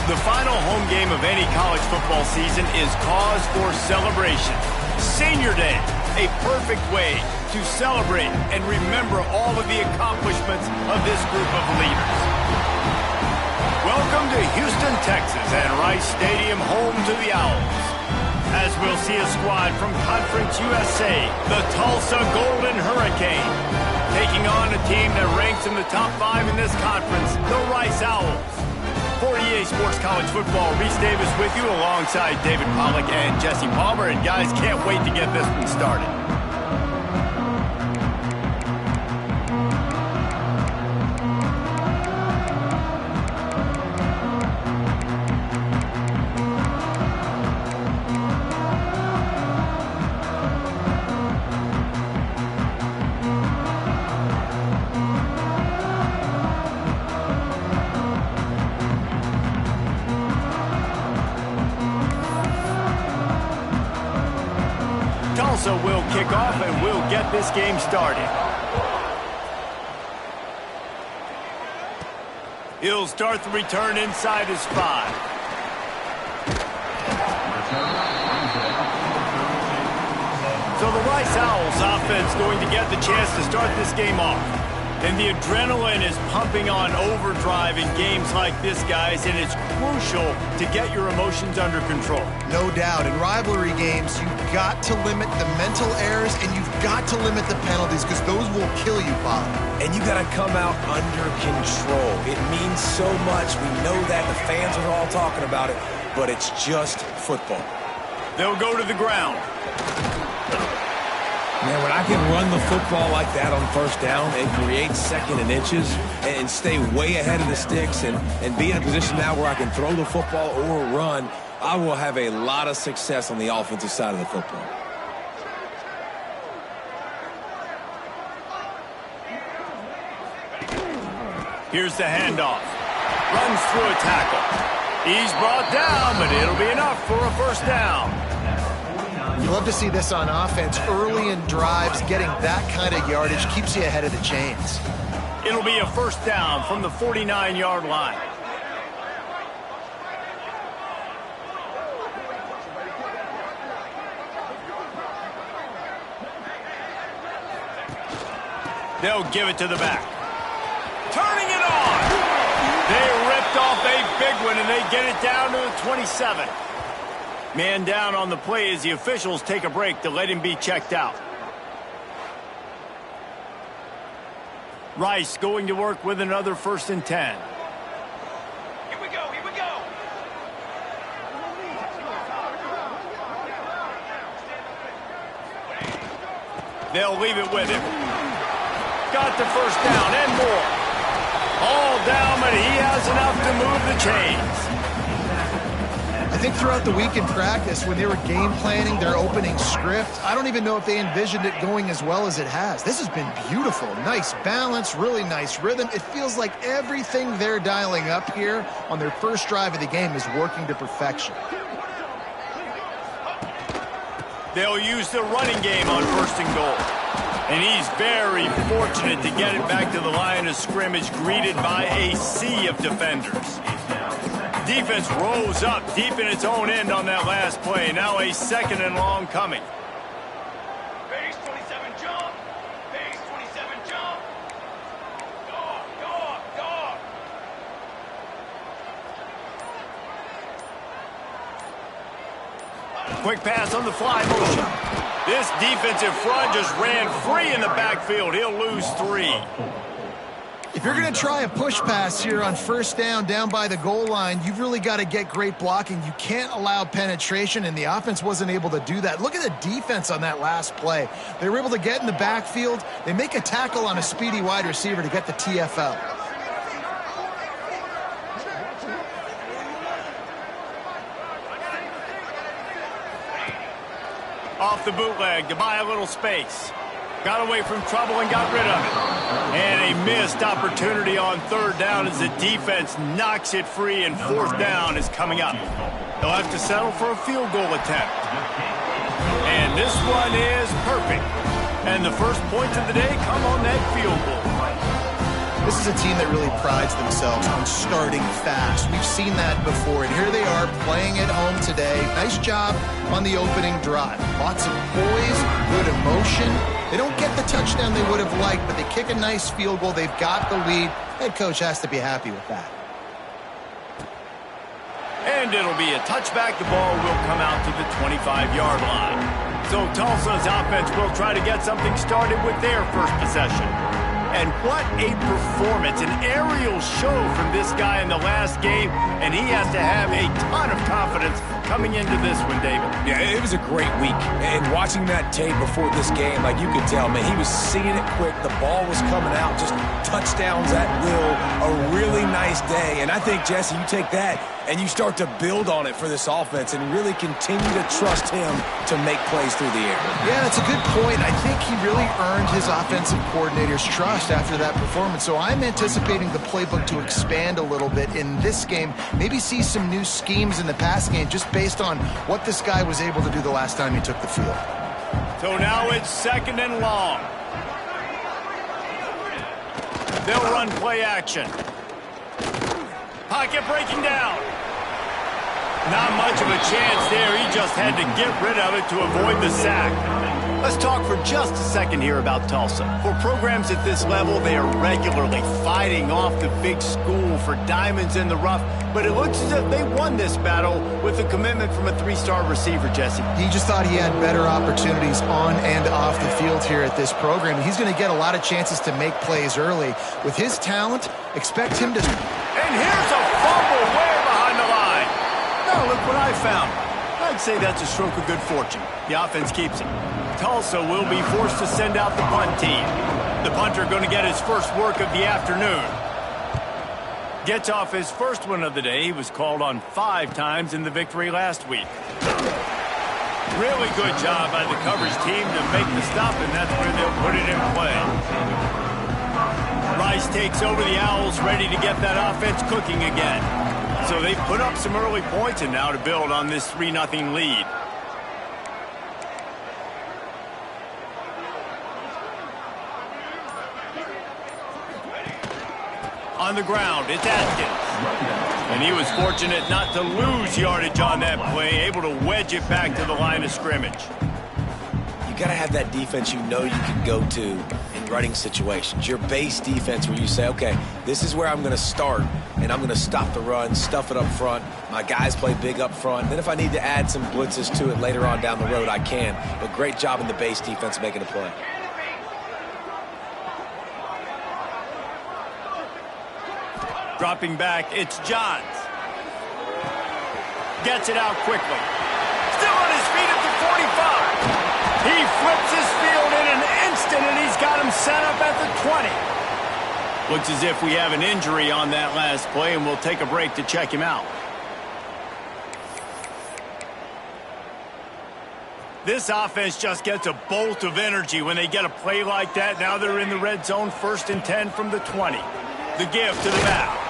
The final home game of any college football season is cause for celebration. Senior Day, a perfect way to celebrate and remember all of the accomplishments of this group of leaders. Welcome to Houston, Texas, and Rice Stadium, home to the Owls. As we'll see a squad from Conference USA, the Tulsa Golden Hurricane, taking on a team that ranks in the top 5 in this conference, the Rice Owls. For EA Sports College Football, Reese Davis with you alongside David Pollack and Jesse Palmer. And guys, can't wait to get this one started. Tulsa will kick off and we'll get this game started. He'll start the return inside his 5. So the Rice Owls offense going to get the chance to start this game off. And the adrenaline is pumping on overdrive in games like this, guys, and it's crucial to get your emotions under control. No doubt. In rivalry games, you've got to limit the mental errors and you've got to limit the penalties because those will kill you, Bob. And you got to come out under control. It means so much. We know that. The fans are all talking about it, but it's just football. They'll go to the ground. Man, when I can run the football like that on first down and create second and inches and stay way ahead of the sticks and be in a position now where I can throw the football or run, I will have a lot of success on the offensive side of the football. Here's the handoff. Runs through a tackle. He's brought down, but it'll be enough for a first down. You love to see this on offense. Early in drives, getting that kind of yardage keeps you ahead of the chains. It'll be a first down from the 49-yard line. They'll give it to the back. Turning it on! They ripped off a big one, and they get it down to the 27. Man down on the play as the officials take a break to let him be checked out. Rice going to work with another 1st and 10. Here we go, here we go. They'll leave it with him. Got the first down and more. All down, but he has enough to move the chains. I think throughout the week in practice, when they were game planning their opening script, I don't even know if they envisioned it going as well as it has. This has been beautiful. Nice balance, really nice rhythm. It feels like everything they're dialing up here on their first drive of the game is working to perfection. They'll use the running game on 1st and goal. And he's very fortunate to get it back to the line of scrimmage, greeted by a sea of defenders. Defense rose up deep in its own end on that last play. Now a 2nd and long coming. Base 27 jump. Base 27 jump. Dog, dog, dog. Quick pass on the fly motion. This defensive front just ran free in the backfield. He'll lose 3. If you're going to try a push pass here on 1st down by the goal line, you've really got to get great blocking. You can't allow penetration, and the offense wasn't able to do that. Look at the defense on that last play. They were able to get in the backfield. They make a tackle on a speedy wide receiver to get the TFL. Off the bootleg to buy a little space. Got away from trouble and got rid of it. And a missed opportunity on 3rd down as the defense knocks it free, and 4th down is coming up. They'll have to settle for a field goal attempt. And this one is perfect. And the first points of the day come on that field goal. This is a team that really prides themselves on starting fast. We've seen that before, and here they are playing at home today. Nice job on the opening drive. Lots of poise, good emotion. They don't get the touchdown they would have liked, but they kick a nice field goal. They've got the lead. Head coach has to be happy with that. And it'll be a touchback. The ball will come out to the 25-yard line. So Tulsa's offense will try to get something started with their first possession. And what a performance, an aerial show from this guy in the last game, and he has to have a ton of confidence coming into this one, David. Yeah, it was a great week. And watching that tape before this game, like you could tell, man, he was seeing it quick. The ball was coming out, just touchdowns at will. A really nice day. And I think, Jesse, you take that and you start to build on it for this offense and really continue to trust him to make plays through the air. Yeah, that's a good point. I think he really earned his offensive coordinator's trust after that performance. So I'm anticipating the playbook to expand a little bit in this game. Maybe see some new schemes in the pass game just based on what this guy was able to do the last time he took the field. So now it's 2nd and long. They'll run play action. Pocket breaking down. Not much of a chance there. He just had to get rid of it to avoid the sack. Let's talk for just a second here about Tulsa. For programs at this level, they are regularly fighting off the big school for diamonds in the rough, but it looks as if they won this battle with a commitment from a 3-star receiver, Jesse. He just thought he had better opportunities on and off the field here at this program. He's going to get a lot of chances to make plays early. With his talent, expect him to... And here's a fumble way behind the line. Now look what I found. I'd say that's a stroke of good fortune. The offense keeps it. Tulsa will be forced to send out the punt team. The punter going to get his first work of the afternoon. Gets off his first one of the day. He was called on 5 times in the victory last week. Really good job by the coverage team to make the stop, and that's where they'll put it in play. Rice takes over the Owls, ready to get that offense cooking again. So they put up some early points and now to build on this 3-0 lead. On the ground, it's Atkins. And he was fortunate not to lose yardage on that play, able to wedge it back to the line of scrimmage. You got to have that defense you know you can go to in running situations. Your base defense where you say, okay, this is where I'm going to start, and I'm going to stop the run, stuff it up front. My guys play big up front. Then if I need to add some blitzes to it later on down the road, I can. But great job in the base defense making a play. Dropping back, it's Johns. Gets it out quickly. Still on his feet at the 45. He flips his field in an instant, and he's got him set up at the 20. Looks as if we have an injury on that last play, and we'll take a break to check him out. This offense just gets a bolt of energy when they get a play like that. Now they're in the red zone, 1st and 10 from the 20. The give to the back.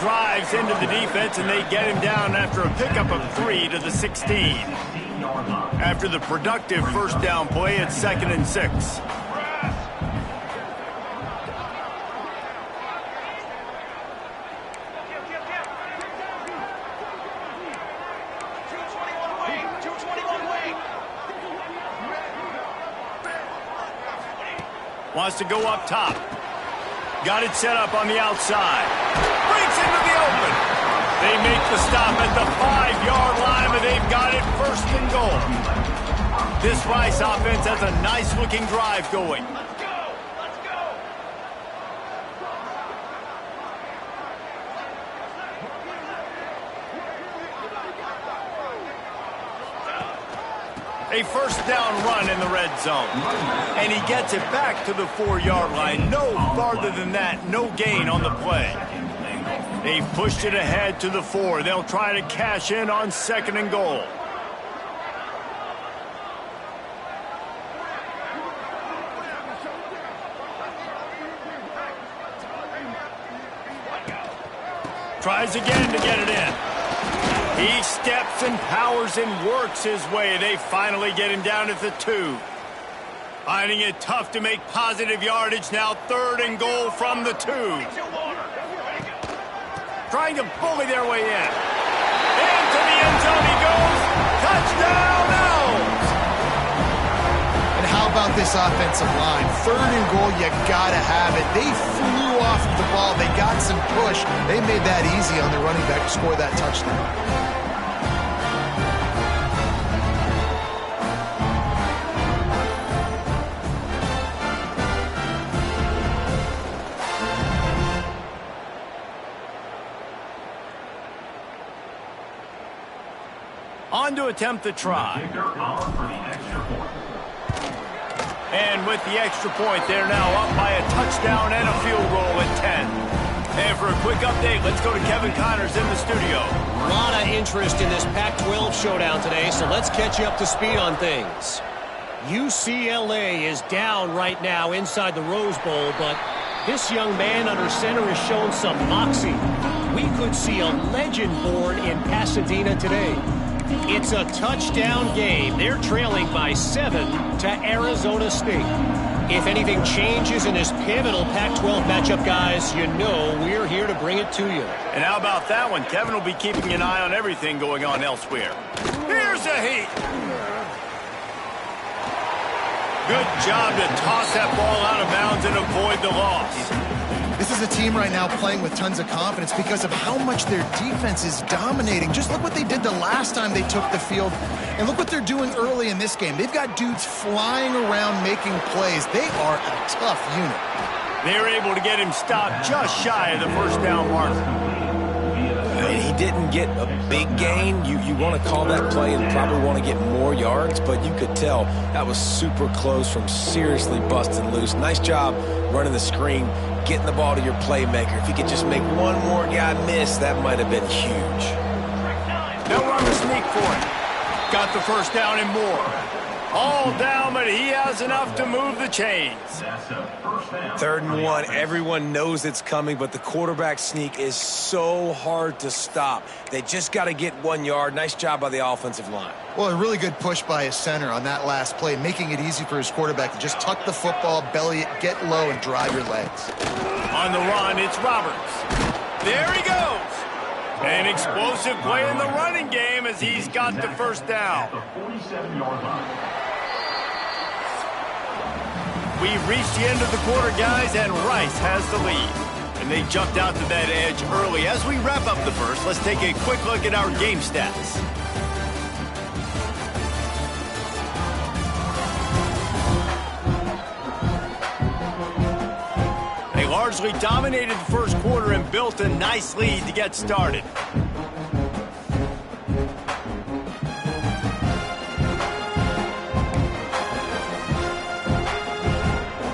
Drives into the defense, and they get him down after a pickup of 3 to the 16. After the productive first down play, it's 2nd and 6. Wants to go up top. Got it set up on the outside. Breaks into the open. They make the stop at the 5-yard line, but they've got it 1st and goal. This Rice offense has a nice-looking drive going. Let's go! Let's go! A 1st down run in the red zone. And he gets it back to the 4-yard line. No farther than that. No gain on the play. They've pushed it ahead to the 4. They'll try to cash in on 2nd and goal. Tries again to get it in. He steps and powers and works his way. They finally get him down at the 2. Finding it tough to make positive yardage now. 3rd and goal from the 2. Trying to bully their way in. Into the end zone he goes. Touchdown, Owls! And how about this offensive line? 3rd and goal, you gotta have it. They flew off of the ball. They got some push. They made that easy on the running back to score that touchdown. On to attempt the try. And with the extra point, they're now up by a touchdown and a field goal at 10. And for a quick update, let's go to Kevin Connors in the studio. A lot of interest in this Pac-12 showdown today, so let's catch you up to speed on things. UCLA is down right now inside the Rose Bowl, but this young man under center has shown some moxie. We could see a legend born in Pasadena today. It's a touchdown game. They're trailing by 7 to Arizona State. If anything changes in this pivotal Pac-12 matchup, guys, you know we're here to bring it to you. And how about that one? Kevin will be keeping an eye on everything going on elsewhere. Here's a heat. Good job to toss that ball out of bounds and avoid the loss. This is a team right now playing with tons of confidence because of how much their defense is dominating. Just look what they did the last time they took the field, and look what they're doing early in this game. They've got dudes flying around making plays. They are a tough unit. They're able to get him stopped just shy of the 1st down marker. He didn't get a big gain. You want to call that play and probably want to get more yards, but you could tell that was super close from seriously busting loose. Nice job running the screen, getting the ball to your playmaker. If you could just make one more guy miss, that might have been huge. They'll run the sneak for it. Got the 1st down and more. All down, but he has enough to move the chains. 3rd and 1. Everyone knows it's coming, but the quarterback sneak is so hard to stop. They just got to get 1 yard. Nice job by the offensive line. Well, a really good push by his center on that last play, making it easy for his quarterback to just tuck the football, belly it, get low, and drive your legs. On the run, it's Roberts. There he goes. An explosive play in the running game as he's got the 1st down. We've reached the end of the quarter, guys, and Rice has the lead. And they jumped out to that edge early. As we wrap up the 1st, let's take a quick look at our game stats. They largely dominated the 1st quarter and built a nice lead to get started.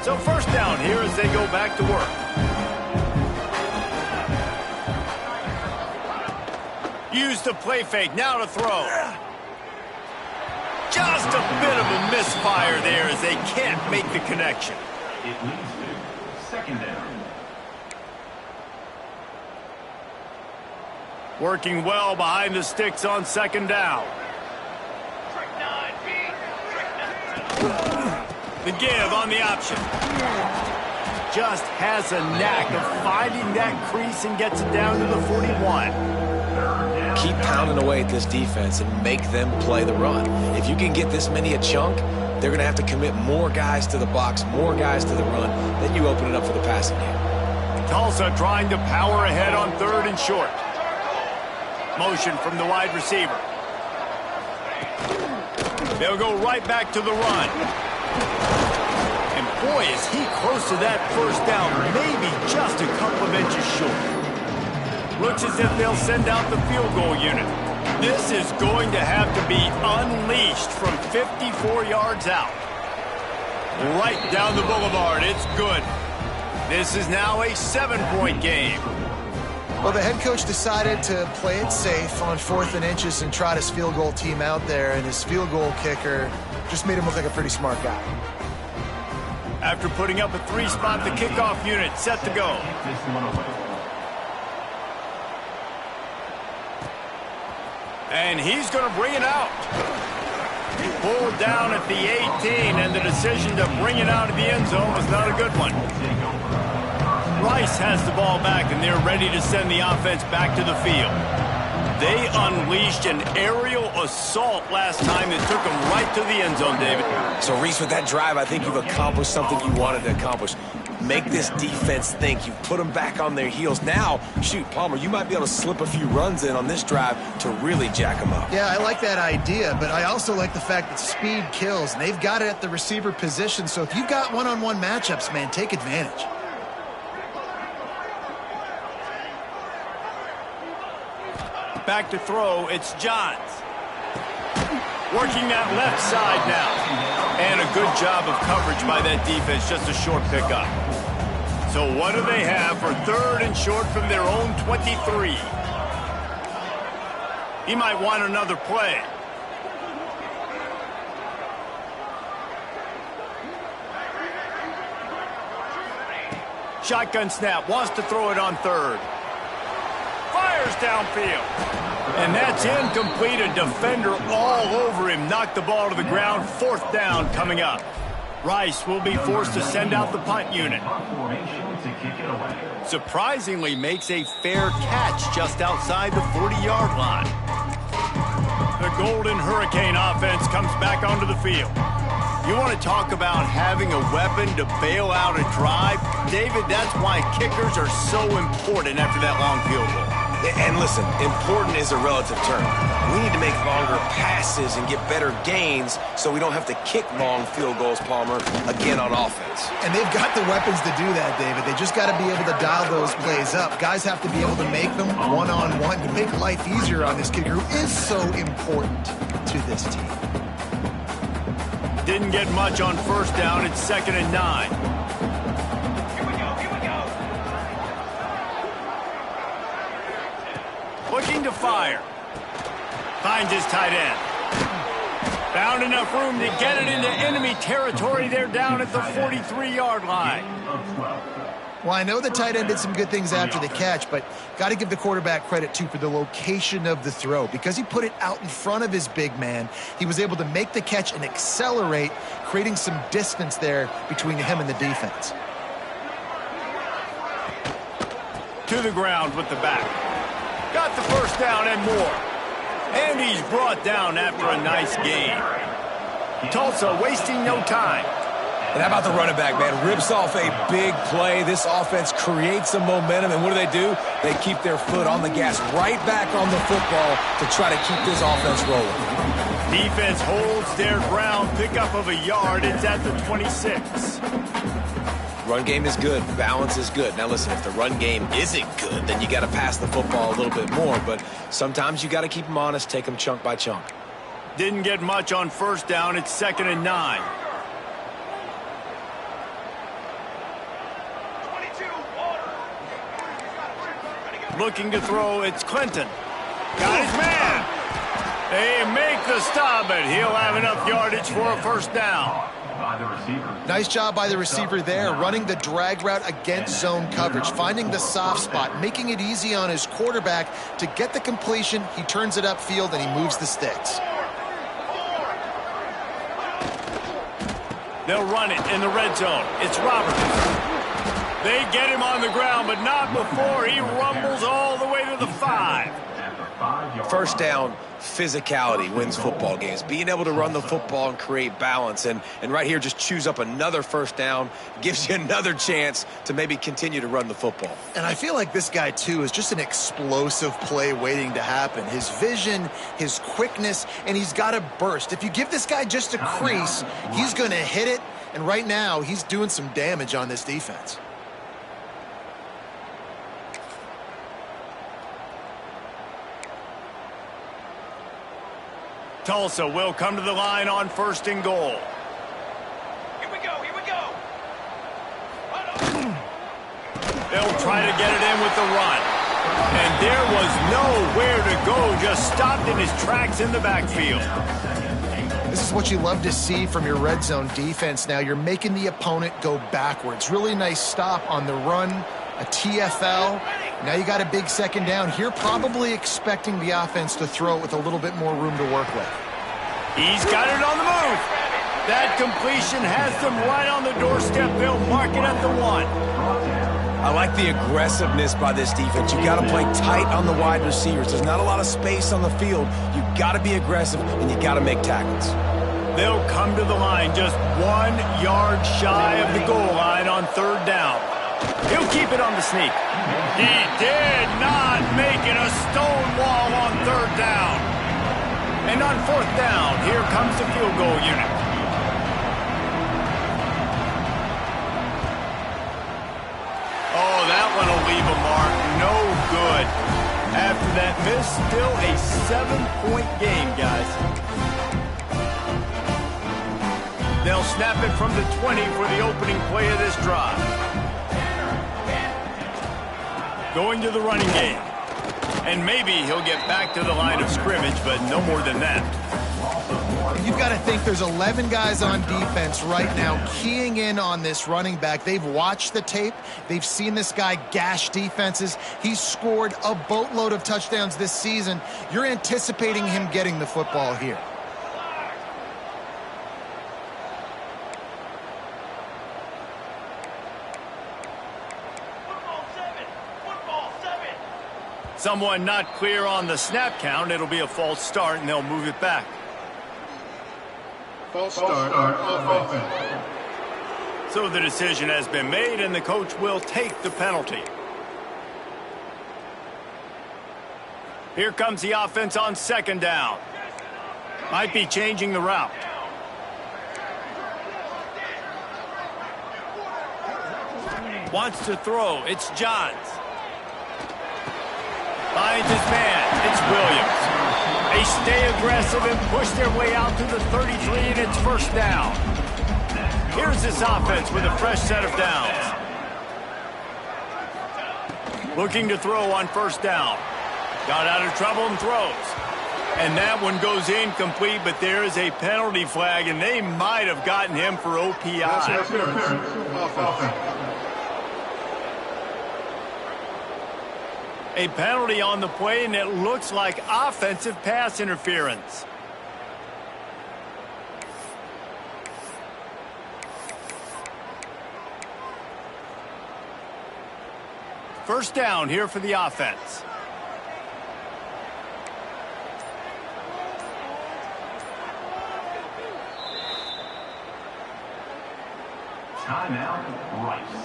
So 1st down here as they go back to work. Use the play fake, now to throw. Just a bit of a misfire there as they can't make the connection. It leads to 2nd down. Working well behind the sticks on 2nd down. The give on the option. Just has a knack of finding that crease and gets it down to the 41. Keep pounding away at this defense and make them play the run. If you can get this many a chunk, they're going to have to commit more guys to the box, more guys to the run. Then you open it up for the passing game. Tulsa trying to power ahead on 3rd and short. Motion from the wide receiver. They'll go right back to the run. And boy, is he close to that 1st down, maybe just a couple of inches short. Looks as if they'll send out the field goal unit. This is going to have to be unleashed from 54 yards out. Right down the boulevard, it's good. This is now a 7-point game. Well, the head coach decided to play it safe on 4th and inches and trot his field goal team out there, and his field goal kicker just made him look like a pretty smart guy. After putting up a 3-spot, the kickoff unit set to go. And he's going to bring it out. Pulled down at the 18, and the decision to bring it out of the end zone was not a good one. Rice has the ball back, and they're ready to send the offense back to the field. They unleashed an aerial assault last time that took them right to the end zone, David. So, Reese, with that drive, I think you've accomplished something you wanted to accomplish. Make this defense think. You put them back on their heels. Now, shoot, Palmer, you might be able to slip a few runs in on this drive to really jack them up. Yeah, I like that idea, but I also like the fact that speed kills, and they've got it at the receiver position. So if you've got one-on-one matchups, man, take advantage. Back to throw, it's Johns. Working that left side now. And a good job of coverage by that defense, just a short pickup. So what do they have for 3rd and short from their own 23? He might want another play. Shotgun snap, wants to throw it on 3rd. Fires downfield. And that's incomplete. A defender all over him. Knocked the ball to the ground. 4th down coming up. Rice will be forced to send out the punt unit. Surprisingly makes a fair catch just outside the 40-yard line. The Golden Hurricane offense comes back onto the field. You want to talk about having a weapon to bail out a drive? David, that's why kickers are so important after that long field goal. And listen, important is a relative term. We need to make longer passes and get better gains so we don't have to kick long field goals, Palmer, again on offense. And they've got the weapons to do that, David. They just got to be able to dial those plays up. Guys have to be able to make them one-on-one to make life easier on this kicker who is so important to this team. Didn't get much on 1st down. It's 2nd and 9. Looking to fire. Finds his tight end. Found enough room to get it into enemy territory. They're down at the 43-yard line. Well, I know the tight end did some good things after the catch, but got to give the quarterback credit, too, for the location of the throw. Because he put it out in front of his big man, he was able to make the catch and accelerate, creating some distance there between him and the defense. To the ground with the back. Got the 1st down and more. And he's brought down after a nice gain. Tulsa wasting no time. And how about the running back, man? Rips off a big play. This offense creates some momentum, and what do? They keep their foot on the gas, right back on the football to try to keep this offense rolling. Defense holds their ground, pickup of a yard. It's at the 26. Run game is good. Balance is good. Now, listen, if the run game isn't good, then you got to pass the football a little bit more. But sometimes you got to keep them honest, take them chunk by chunk. Didn't get much on 1st down. It's 2nd and 9. Looking to throw, it's Clinton. Got his man. They make the stop, but he'll have enough yardage for a 1st down. Nice job by the receiver there, running the drag route against zone coverage, finding the soft spot, making it easy on his quarterback to get the completion. He turns it upfield, and he moves the sticks. They'll run it in the red zone. It's Roberts. They get him on the ground, but not before he rumbles all the way to the 5. 1st down, physicality wins football games. Being able to run the football and create balance. And right here, just choose up another 1st down, gives you another chance to maybe continue to run the football. And I feel like this guy, too, is just an explosive play waiting to happen. His vision, his quickness, and he's got a burst. If you give this guy just a crease, he's going to hit it. And right now, he's doing some damage on this defense. Tulsa will come to the line on 1st and goal. Here we go, here we go. They'll try to get it in with the run. And there was nowhere to go, just stopped in his tracks in the backfield. This is what you love to see from your red zone defense now. You're making the opponent go backwards. Really nice stop on the run, a TFL. Now you got a big 2nd down here, probably expecting the offense to throw it with a little bit more room to work with. He's got it on the move. That completion has them right on the doorstep. They'll mark it at the 1. I like the aggressiveness by this defense. You got to play tight on the wide receivers. There's not a lot of space on the field. You got to be aggressive, and you got to make tackles. They'll come to the line just 1 yard shy of the goal line on 3rd down. He'll keep it on the sneak. He did not make it a stone wall on 3rd down. And on 4th down, here comes the field goal unit. Oh, that one will leave a mark. No good. After that miss, still a 7-point game, guys. They'll snap it from the 20 for the opening play of this drive. Going to the running game. And maybe he'll get back to the line of scrimmage, but no more than that. You've got to think there's 11 guys on defense right now keying in on this running back. They've watched the tape. They've seen this guy gash defenses. He's scored a boatload of touchdowns this season. You're anticipating him getting the football here. Someone not clear on the snap count. It'll be a false start, and they'll move it back. False start offense. So the decision has been made, and the coach will take the penalty. Here comes the offense on 2nd down. Might be changing the route. Wants to throw. It's Johns. Finds his man. It's Williams. They stay aggressive and push their way out to the 33, and it's 1st down. Here's this offense with a fresh set of downs. Looking to throw on 1st down. Got out of trouble and throws. And that one goes incomplete, but there is a penalty flag, and they might have gotten him for OPI. A penalty on the play, and it looks like offensive pass interference. First down here for the offense. Timeout, Rice.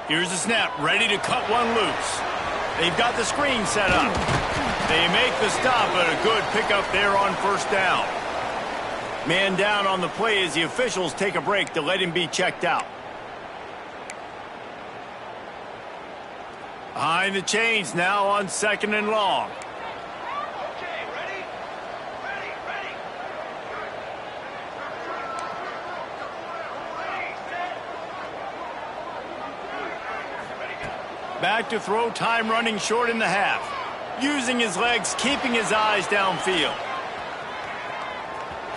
Here's the snap, ready to cut one loose. They've got the screen set up. They make the stop, but a good pickup there on 1st down. Man down on the play as the officials take a break to let him be checked out. Behind the chains now on 2nd and long. Back to throw, time running short in the half. Using his legs, keeping his eyes downfield.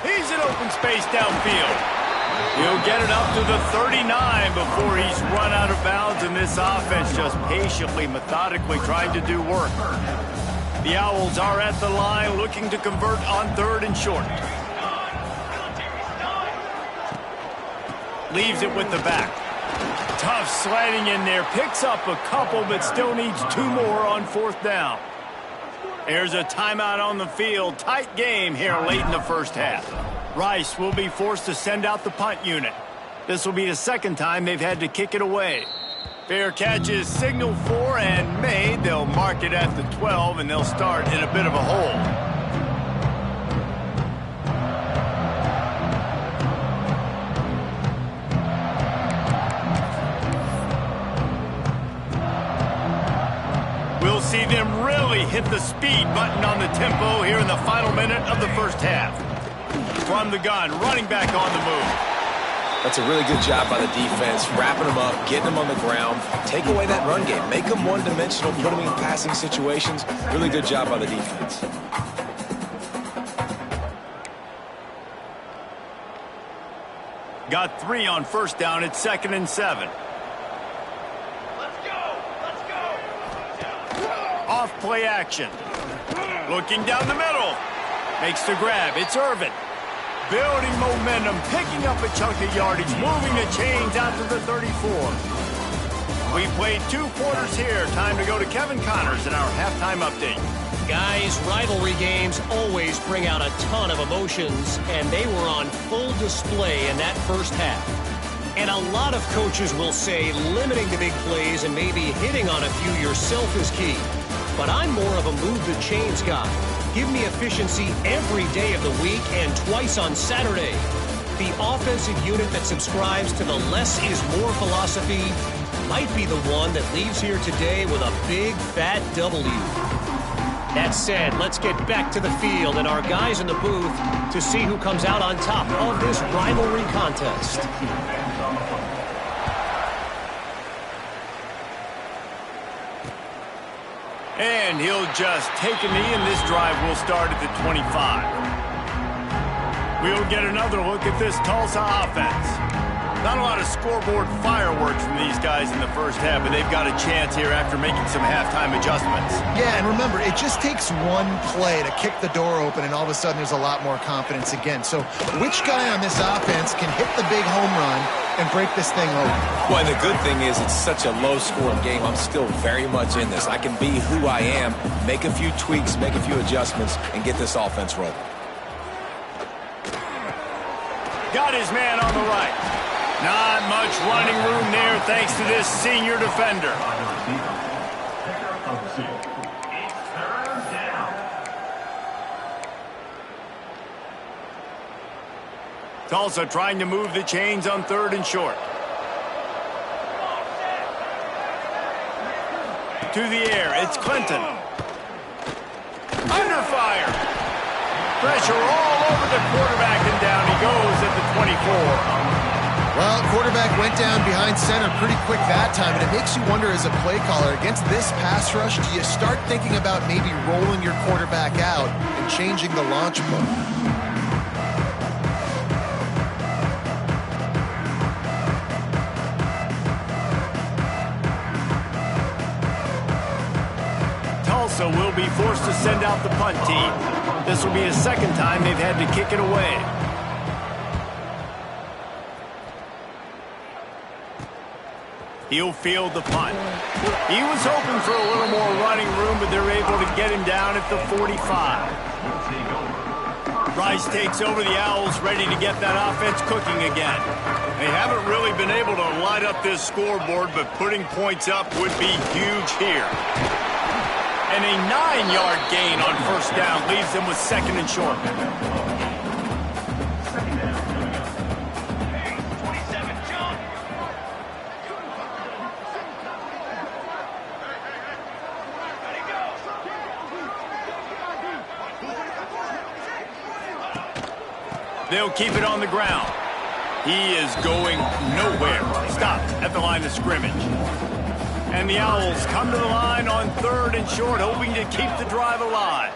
He's in open space downfield. He'll get it up to the 39 before he's run out of bounds, and this offense just patiently, methodically trying to do work. The Owls are at the line looking to convert on 3rd and short. Leaves it with the back. Tough sliding in there. Picks up a couple, but still needs 2 more on 4th down. There's a timeout on the field. Tight game here late in the 1st half. Rice will be forced to send out the punt unit. This will be the 2nd time they've had to kick it away. Fair catch is signaled for and made. They'll mark it at the 12, and they'll start in a bit of a hole. We'll see them really hit the speed button on the tempo here in the final minute of the 1st half. From the gun, running back on the move. That's a really good job by the defense, wrapping them up, getting them on the ground. Take away that run game. Make them one-dimensional, put them in passing situations. Really good job by the defense. Got 3 on first down. It's 2nd and 7. Let's go! Let's go! Off play action. Looking down the middle. Makes the grab. It's Irvin. Building momentum, picking up a chunk of yardage, moving the chains out to the 34. We played 2 quarters here. Time to go to Kevin Connors in our halftime update. Guys, rivalry games always bring out a ton of emotions, and they were on full display in that first half. And a lot of coaches will say limiting the big plays and maybe hitting on a few yourself is key. But I'm more of a move the chains guy. Give me efficiency every day of the week and twice on Saturday. The offensive unit that subscribes to the less is more philosophy might be the one that leaves here today with a big fat W. That said, let's get back to the field and our guys in the booth to see who comes out on top of this rivalry contest. And he'll just take a knee, and this drive will start at the 25. We'll get another look at this Tulsa offense. Not a lot of scoreboard fireworks from these guys in the first half, but they've got a chance here after making some halftime adjustments. Yeah, and remember, it just takes one play to kick the door open, and all of a sudden there's a lot more confidence again. So which guy on this offense can hit the big home run and break this thing open? Well, and the good thing is it's such a low-scoring game. I'm still very much in this. I can be who I am, make a few tweaks, make a few adjustments, and get this offense rolling. Got his man on the right. Not much running room there thanks to this senior defender. Tulsa trying to move the chains on 3rd and short. To the air, it's Clinton. Under fire. Pressure all over the quarterback, and down he goes at the 24. Well, quarterback went down behind center pretty quick that time, and it makes you wonder as a play caller, against this pass rush, do you start thinking about maybe rolling your quarterback out and changing the launch play? Tulsa will be forced to send out the punt team. This will be the 2nd time they've had to kick it away. He'll field the punt. He was hoping for a little more running room, but they're able to get him down at the 45. Rice takes over the Owls, ready to get that offense cooking again. They haven't really been able to light up this scoreboard, but putting points up would be huge here. And a 9-yard gain on first down leaves them with 2nd and short. They'll keep it on the ground. He is going nowhere. Stopped at the line of scrimmage. And the Owls come to the line on 3rd and short, hoping to keep the drive alive.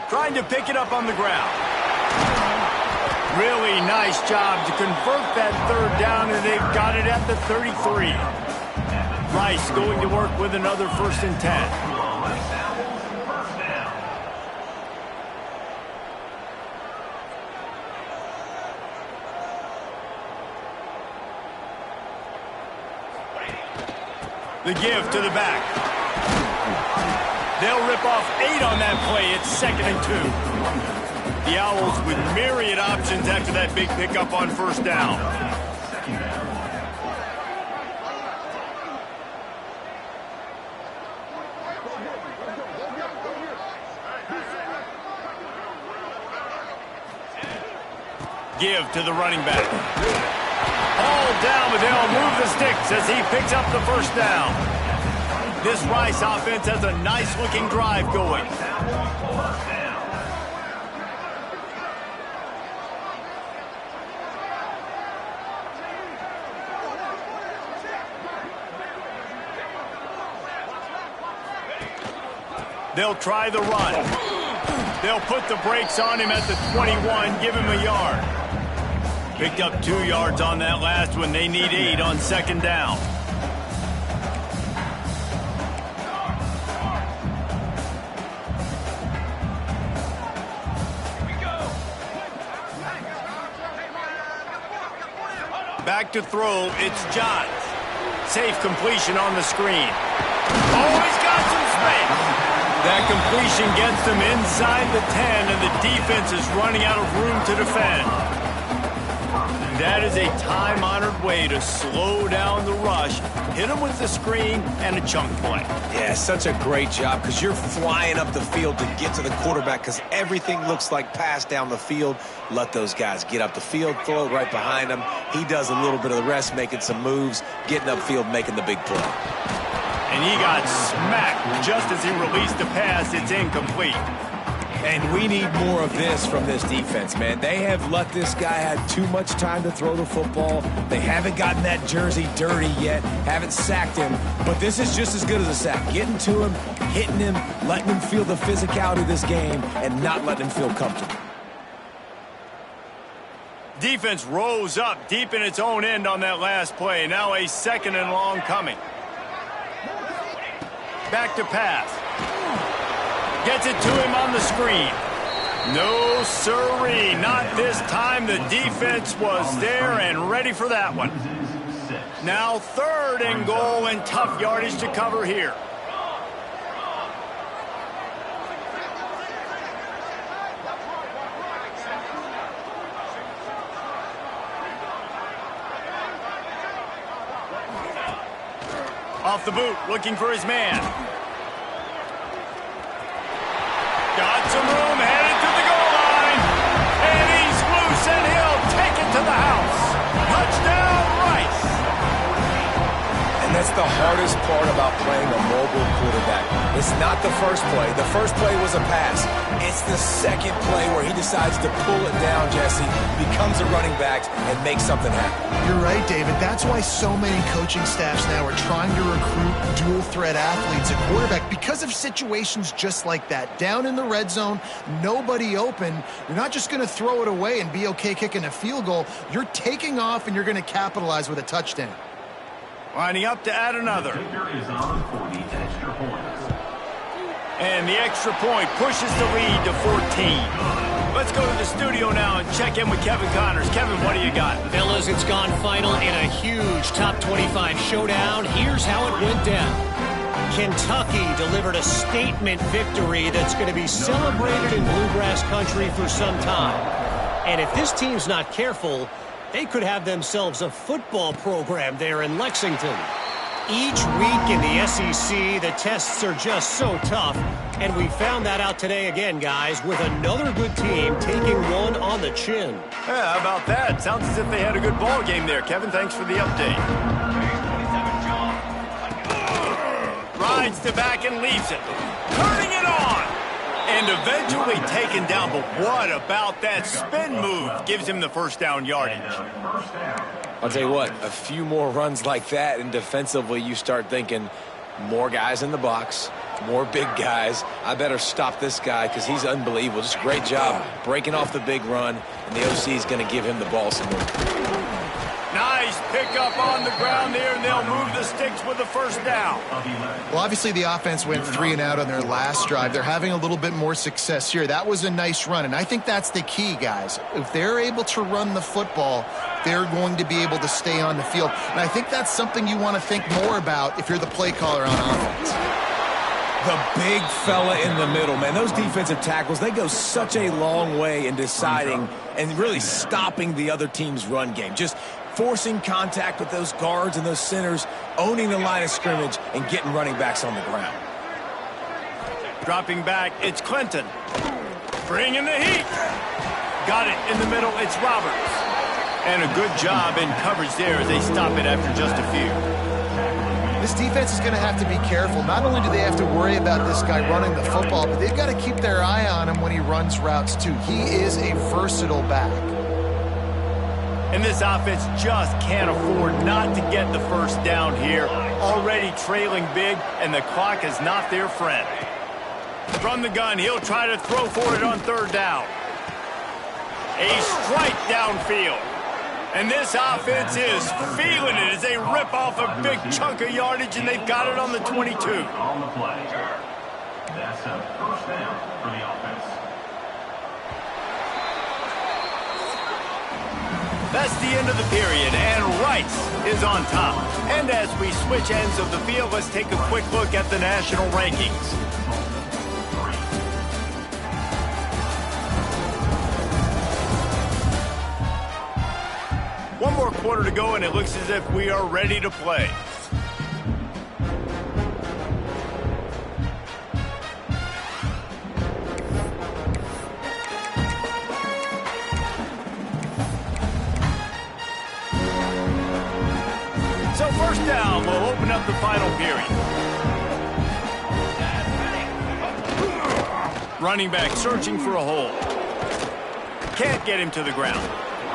Trying to pick it up on the ground. Really nice job to convert that 3rd down, and they've got it at the 33. Rice going to work with another 1st and 10. The give to the back. They'll rip off 8 on that play. It's 2nd and 2. The Owls with myriad options after that big pickup on first down. Give to the running back. All down, but they'll move the sticks as he picks up the first down. This Rice offense has a nice-looking drive going. They'll try the run. They'll put the brakes on him at the 21, give him a yard. Picked up 2 yards on that last one. They need 8 on second down. Back to throw, it's Johns. Safe completion on the screen. Oh, he's got some space. That completion gets them inside the 10, and the defense is running out of room to defend. That is a time-honored way to slow down the rush, hit them with the screen, and a chunk play. Yeah, such a great job because you're flying up the field to get to the quarterback because everything looks like pass down the field. Let those guys get up the field, throw it right behind him. He does a little bit of the rest, making some moves, getting upfield, making the big play. And he got smacked just as he released the pass. It's incomplete. And we need more of this from this defense, man. They have let this guy have too much time to throw the football. They haven't gotten that jersey dirty yet, haven't sacked him. But this is just as good as a sack. Getting to him, hitting him, letting him feel the physicality of this game, and not letting him feel comfortable. Defense rose up deep in its own end on that last play. Now a 2nd and long coming. Back to pass. Gets it to him on the screen. No sirree, not this time. The defense was there and ready for that one. Now 3rd and goal and tough yardage to cover here. Off the boot, looking for his man. Got some room, headed to the goal line. And he's loose, and he'll take it to the house. Touchdown, Rice. And that's the hardest part about playing a mobile quarterback. It's not the first play. The first play was a pass. It's the second play where he decides to pull it down, Jesse, becomes a running back, and makes something happen. You're right, David. That's why so many coaching staffs now are trying to recruit dual-threat athletes at quarterback because of situations just like that. Down in the red zone, nobody open. You're not just going to throw it away and be okay kicking a field goal. You're taking off, and you're going to capitalize with a touchdown. Lining up to add another. And the extra point pushes the lead to 14. Let's go to the studio now and check in with Kevin Connors. Kevin, what do you got? Fellas, it's gone final in a huge top 25 showdown. Here's how it went down. Kentucky delivered a statement victory that's going to be celebrated in bluegrass country for some time. And if this team's not careful, they could have themselves a football program there in Lexington. Each week in the SEC, the tests are just so tough, and we found that out today again, guys, with another good team taking one on the chin. Yeah, how about that? Sounds as if they had a good ball game there. Kevin, thanks for the update. Rides to back and leaves it. Turning it on. And eventually taken down, but what about that spin move? Gives him the first down yardage. I'll tell you what, a few more runs like that, and defensively you start thinking more guys in the box, more big guys. I better stop this guy because he's unbelievable. Just a great job breaking off the big run, and the OC is going to give him the ball some more. Nice pickup on the ground there, and they'll move the sticks with the first down. Well, obviously the offense went 3 and out on their last drive. They're having a little bit more success here. That was a nice run, and I think that's the key, guys. If they're able to run the football, they're going to be able to stay on the field. And I think that's something you want to think more about if you're the play caller on offense. The big fella in the middle, man. Those defensive tackles, they go such a long way in deciding and really stopping the other team's run game. Just forcing contact with those guards and those centers, owning the line of scrimmage, and getting running backs on the ground. Dropping back, it's Clinton. Bringing the heat. Got it in the middle, it's Roberts. And a good job in coverage there as they stop it after just a few. This defense is going to have to be careful. Not only do they have to worry about this guy running the football, but they've got to keep their eye on him when he runs routes too. He is a versatile back. And this offense just can't afford not to get the first down here. Already trailing big, and the clock is not their friend. From the gun, he'll try to throw for it on third down. A strike downfield. And this offense is feeling it as they rip off a big chunk of yardage, and they've got it on the 22. On the play. That's a first down for the offense. That's the end of the period, and Rice is on top. And as we switch ends of the field, let's take a quick look at the national rankings. One more quarter to go, and it looks as if we are ready to play. So first down, we'll open up the final period. Running back searching for a hole. Can't get him to the ground.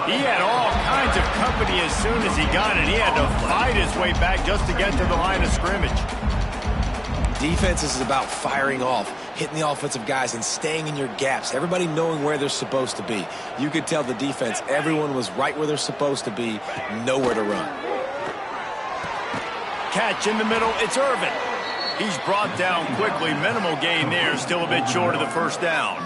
He had all kinds of company as soon as he got it. He had to fight his way back just to get to the line of scrimmage. Defense is about firing off, hitting the offensive guys, and staying in your gaps. Everybody knowing where they're supposed to be. You could tell the defense, everyone was right where they're supposed to be, nowhere to run. Catch in the middle, it's Irvin. He's brought down quickly. Minimal gain there, still a bit short of the first down.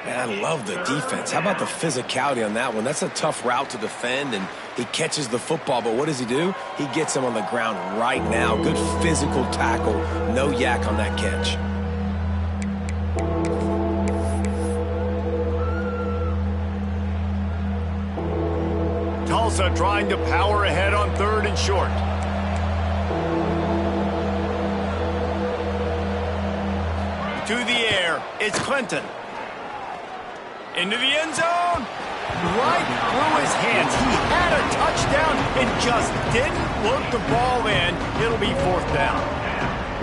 Man, I love the defense. How about the physicality on that one? That's a tough route to defend, and he catches the football, but what does he do? He gets him on the ground right now. Good physical tackle. No yak on that catch. Tulsa trying to power ahead on third and short. To the air, it's Clinton. Into the end zone. Right through his hands. He had a touchdown and just didn't look the ball in. It'll be fourth down.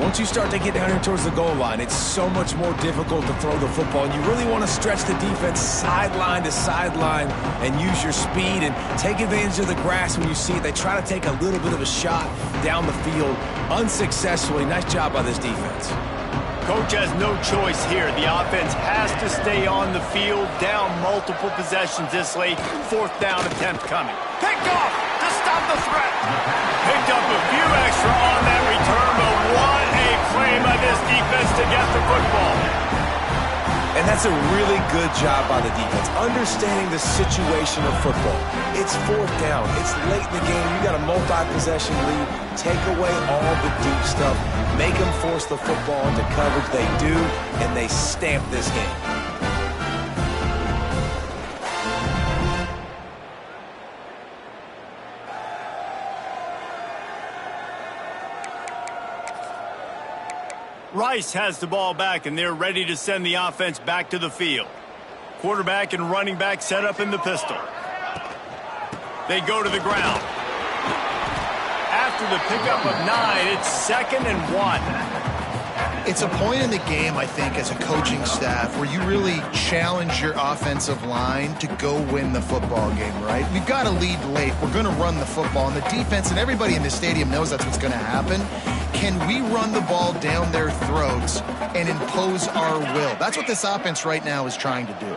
Once you start to get down here towards the goal line, it's so much more difficult to throw the football. And you really want to stretch the defense sideline to sideline and use your speed and take advantage of the grass when you see it. They try to take a little bit of a shot down the field unsuccessfully. Nice job by this defense. Coach has no choice here. The offense has to stay on the field, down multiple possessions this late. Fourth down attempt coming. Picked off to stop the threat. Picked up a few extra on that return, but what a play by this defense to get the football. And that's a really good job by the defense, understanding the situation of football. It's fourth down. It's late in the game. You got a multi-possession lead. Take away all the deep stuff. Make them force the football into coverage. They do, and they stamp this game. Rice has the ball back, and they're ready to send the offense back to the field. Quarterback and running back set up in the pistol. They go to the ground. After the pickup of 9, it's 2nd and 1. It's a point in the game, I think, as a coaching staff where you really challenge your offensive line to go win the football game, right? We've got to lead late. We're going to run the football, and the defense and everybody in the stadium knows that's what's going to happen. Can we run the ball down their throats and impose our will? That's what this offense right now is trying to do.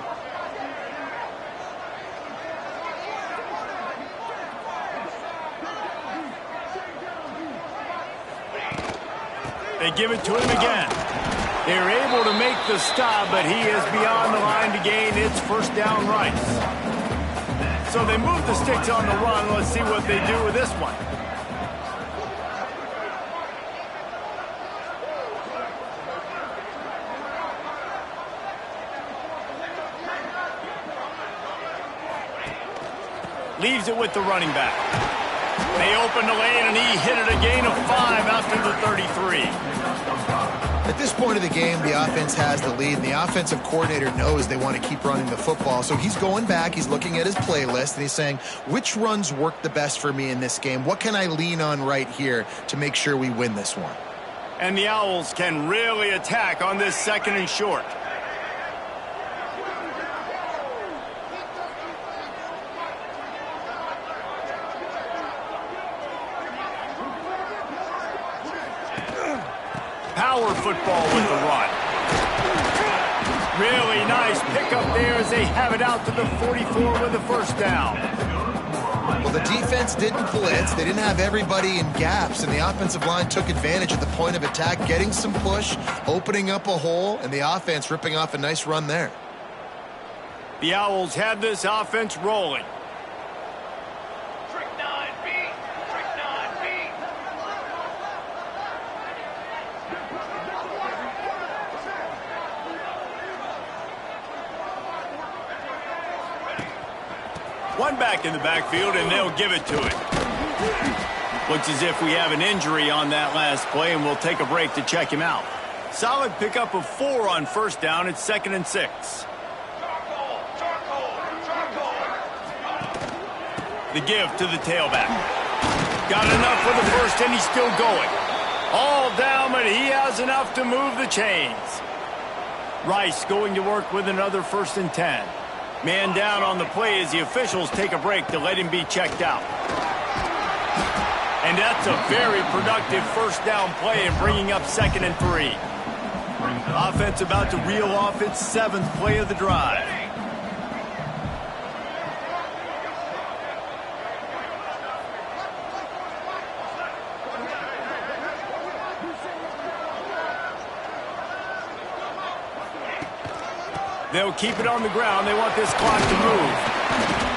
They give it to him again. They're able to make the stop, but he is beyond the line to gain. It's first down Rice. So they move the sticks on the run. Let's see what they do with this one. Leaves it with the running back. They open the lane, and he hit it a gain of 5 after the 33. At this point of the game, the offense has the lead, and the offensive coordinator knows they want to keep running the football. So he's going back, he's looking at his playlist, and he's saying, which runs work the best for me in this game? What can I lean on right here to make sure we win this one? And the Owls can really attack on this 2nd and short. Power football with the run. Really nice pickup there as they have it out to the 44 with a first down. Well, the defense didn't blitz. They didn't have everybody in gaps, and the offensive line took advantage at the point of attack, getting some push, opening up a hole, and the offense ripping off a nice run there. The Owls have this offense rolling. Trick 9B. Trick 9B. One back in the backfield, and they'll give it to it. Looks as if we have an injury on that last play, and we'll take a break to check him out. Solid pickup of 4 on first down. It's 2nd and 6. The give to the tailback. Got enough for the first, and he's still going. All down, but he has enough to move the chains. Rice going to work with another 1st and 10. Man down on the play as the officials take a break to let him be checked out. And that's a very productive first down play and bringing up 2nd and 3. Offense about to reel off its 7th play of the drive. They'll keep it on the ground. They want this clock to move.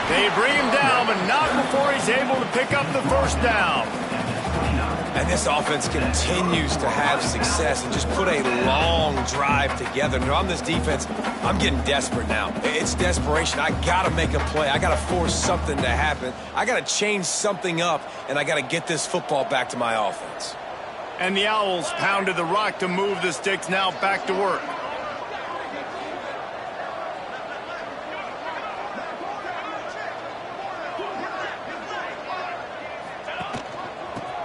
They bring him down, but not before he's able to pick up the first down. And this offense continues to have success and just put a long drive together. Now, on this defense, I'm getting desperate now. It's desperation. I got to make a play. I got to force something to happen. I got to change something up, and I got to get this football back to my offense. And the Owls pounded the rock to move the sticks, now back to work.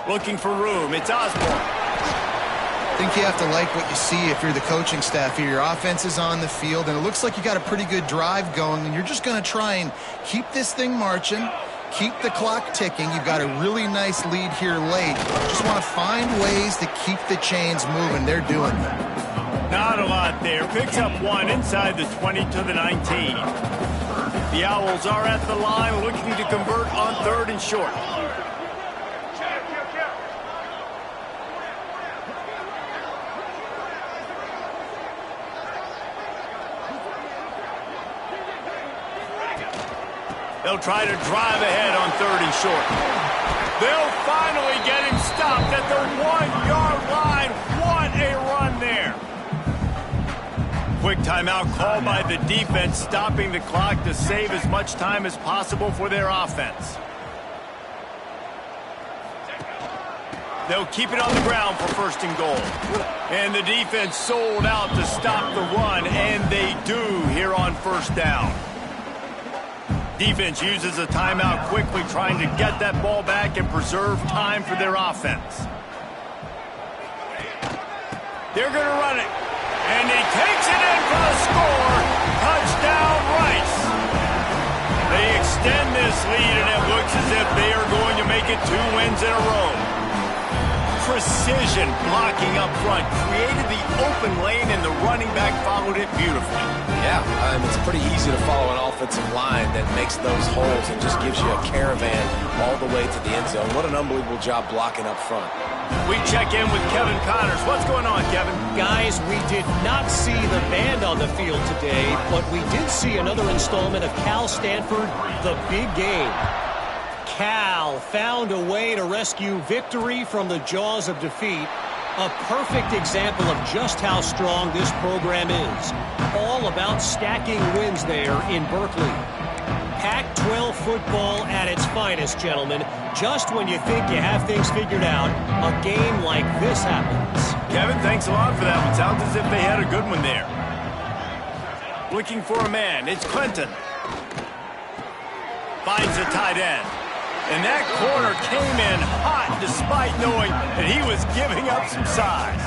Looking for room. It's Osborne. I think you have to like what you see if you're the coaching staff here. Your offense is on the field, and it looks like you got a pretty good drive going, and you're just going to try and keep this thing marching, keep the clock ticking. You've got a really nice lead here late. Just want to find ways to keep the chains moving. They're doing it. Not a lot there. Picks up 1 inside the 20 to the 19. The Owls are at the line looking to convert on 3rd and short. They'll try to drive ahead on 3rd and short. They'll finally get him stopped at the 1-yard line. What a run there. Quick timeout called by the defense, stopping the clock to save as much time as possible for their offense. They'll keep it on the ground for 1st and goal. And the defense sold out to stop the run, and they do here on 1st down. Defense uses a timeout quickly, trying to get that ball back and preserve time for their offense. They're going to run it. And he takes it in for the score. Touchdown, Rice. They extend this lead, and it looks as if they are going to make it 2 wins in a row. Precision blocking up front created the open lane, and the running back followed it beautifully. Yeah, it's pretty easy to follow an offensive line that makes those holes and just gives you a caravan all the way to the end zone. What an unbelievable job blocking up front. We check in with Kevin Connors. What's going on, Kevin? Guys, we did not see the band on the field today, but we did see another installment of Cal Stanford, the big game. Cal found a way to rescue victory from the jaws of defeat. A perfect example of just how strong this program is. All about stacking wins there in Berkeley. Pac-12 football at its finest, gentlemen. Just when you think you have things figured out, a game like this happens. Kevin, thanks a lot for that one. Sounds as if they had a good one there. Looking for a man. It's Clinton. Finds a tight end. And that corner came in hot despite knowing that he was giving up some size.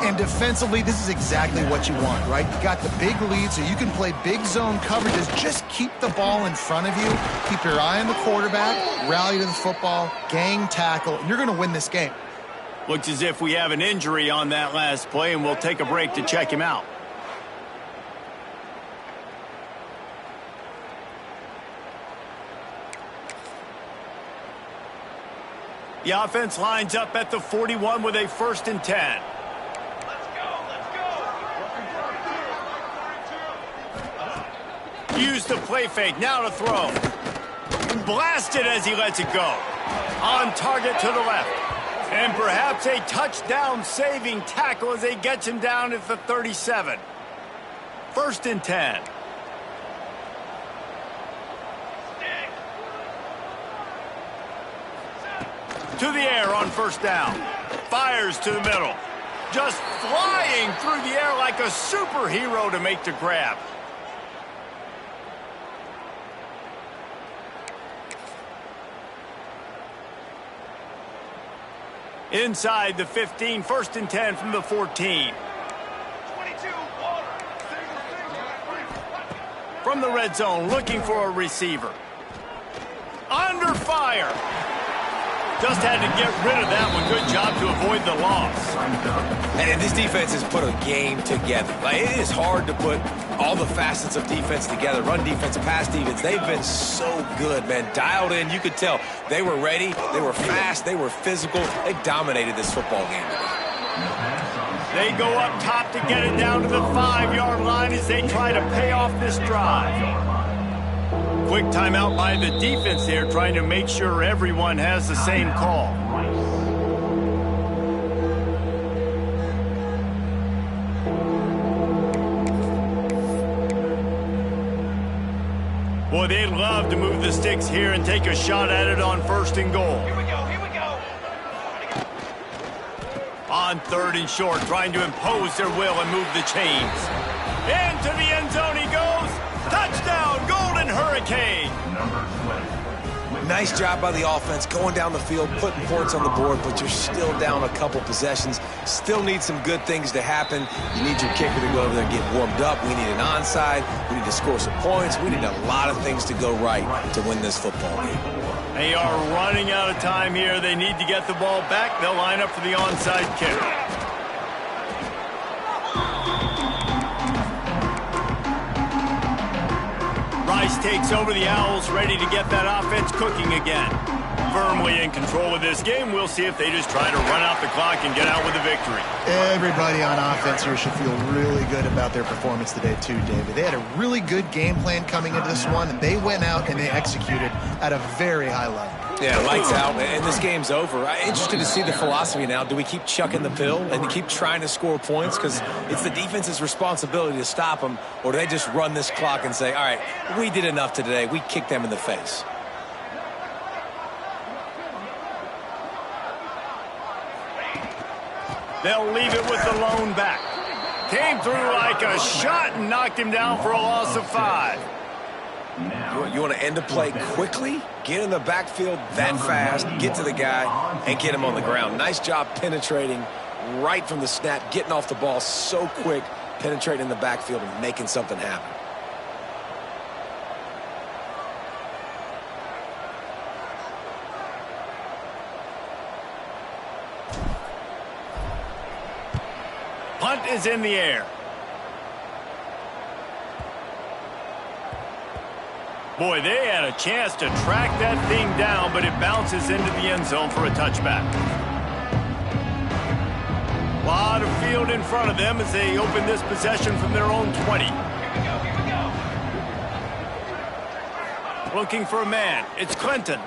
And defensively, this is exactly what you want, right? You got the big lead, so you can play big zone coverages. Just keep the ball in front of you. Keep your eye on the quarterback, rally to the football, gang tackle, and you're going to win this game. Looks as if we have an injury on that last play, and we'll take a break to check him out. The offense lines up at the 41 with a 1st and 10. Let's go. Use the play fake. Now to throw. Blasted as he lets it go. On target to the left. And perhaps a touchdown-saving tackle as they get him down at the 37. 1st and 10. To the air on 1st down. Fires to the middle. Just flying through the air like a superhero to make the grab. Inside the 15, 1st and 10 from the 14. 22, From the red zone, looking for a receiver. Under fire. Just had to get rid of that one. Good job to avoid the loss. And this defense has put a game together. Like, it is hard to put all the facets of defense together. Run defense, pass defense. They've been so good, man. Dialed in. You could tell they were ready. They were fast. They were physical. They dominated this football game today. They go up top to get it down to the 5-yard line as they try to pay off this drive. Quick timeout by the defense there, trying to make sure everyone has the same call. Boy, they'd love to move the sticks here and take a shot at it on 1st and goal. Here we go. On 3rd and short, trying to impose their will and move the chains. Into the end zone he goes. Touchdown, Golden Hurricane. Nice job by the offense going down the field, putting points on the board, but you're still down a couple possessions. Still need some good things to happen. You need your kicker to go over there and get warmed up. We need an onside. We need to score some points. We need a lot of things to go right to win this football game. They are running out of time here. They need to get the ball back. They'll line up for the onside kick. Rice takes over the Owls, ready to get that offense cooking again. Firmly in control of this game. We'll see if they just try to run out the clock and get out with a victory. Everybody on offense here should feel really good about their performance today too, David. They had a really good game plan coming into this one, and they went out and they executed at a very high level. Yeah, lights out, and this game's over. I'm interested to see the philosophy now. Do we keep chucking the pill and keep trying to score points? Because it's the defense's responsibility to stop them, or do they just run this clock and say, all right, we did enough today. We kicked them in the face. They'll leave it with the lone back. Came through like a shot and knocked him down for a loss of 5. You want to end a play quickly, get in the backfield that fast, get to the guy, and get him on the ground. Nice job penetrating right from the snap, getting off the ball so quick, penetrating the backfield and making something happen. Punt is in the air. Boy, they had a chance to track that thing down, but it bounces into the end zone for a touchback. A lot of field in front of them as they open this possession from their own 20. Here we go. Looking for a man. It's Clinton.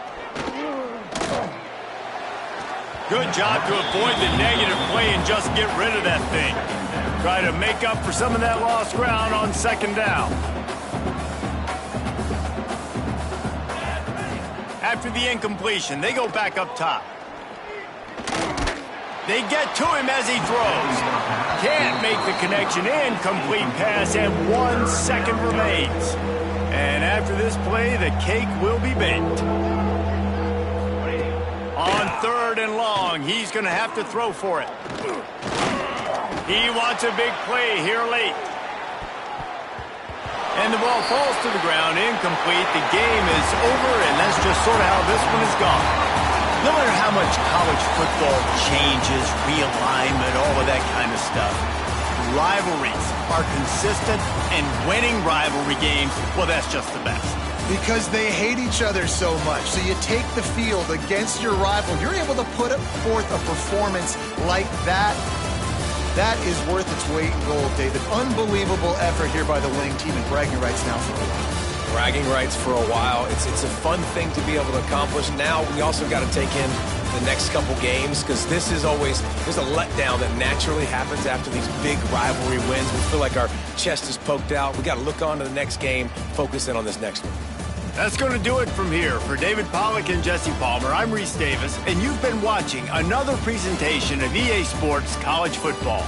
Good job to avoid the negative play and just get rid of that thing. Try to make up for some of that lost ground on 2nd down. After the incompletion, they go back up top. They get to him as he throws. Can't make the connection. Incomplete pass, and 1 second remains. And after this play, the cake will be baked. On 3rd and long, he's going to have to throw for it. He wants a big play here late. And the ball falls to the ground, incomplete. The game is over, and that's just sort of how this one is gone. No matter how much college football changes, realignment, all of that kind of stuff, rivalries are consistent, and winning rivalry games, well, that's just the best. Because they hate each other so much. So you take the field against your rival. You're able to put forth a performance like that. That is worth its weight in gold, David. Unbelievable effort here by the winning team, and bragging rights now for a while. Bragging rights for a while. It's a fun thing to be able to accomplish. Now we also got to take in the next couple games, because this is always, there's a letdown that naturally happens after these big rivalry wins. We feel like our chest is poked out. We got to look on to the next game, focus in on this next one. That's going to do it from here. For David Pollack and Jesse Palmer, I'm Reese Davis, and you've been watching another presentation of EA Sports College Football.